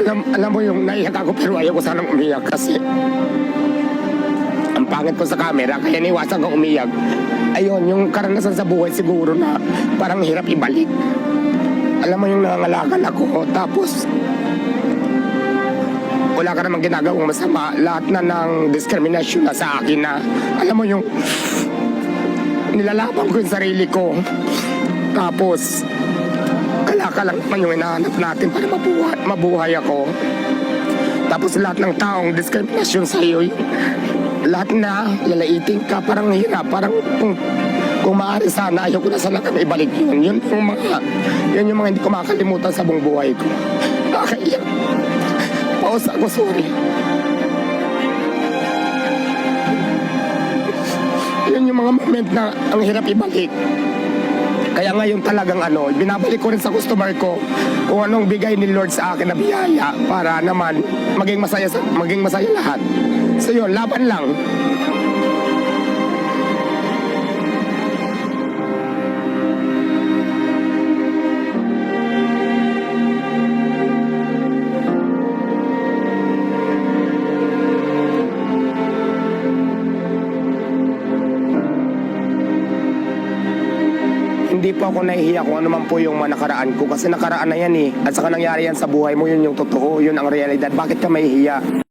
Alam mo yung naiyak ako pero ayaw ko sanang umiyak kasi ang pangit ko sa camera kaya niwasan ko umiyak. Ayun, yung karanasan sa buhay siguro na parang hirap ibalik. Alam mo yung nangangalakal ako tapos wala ka namang ginagawang masama. Lahat na ng diskriminasyon na sa akin na alam mo yung nilalaban ko yung sarili ko. Tapos kalakal lang naman yung hinahanap natin para mabuhay ako. Tapos lahat ng taong diskriminasyon sa iyo, lahat na lalaitin ka, parang hirap, parang kung maaari sana, ayaw ko na sana kami ibalik yun. Yun yung mga hindi ko makakalimutan sa buong buhay ko. Nakakaiyak. Pause ako, sorry. Yun yung mga moment na ang hirap ibalik. Kaya ngayon talagang binabalik ko rin sa customer ko kung anong bigay ni Lord sa akin na biyaya para naman maging masaya lahat. So yun, laban lang. Hindi po ako nahihiya kung ano man po yung mga nakaraan ko kasi nakaraan na yan eh. At saka nangyari yan sa buhay mo, yun yung totoo, yun ang realidad. Bakit ka mahihiya?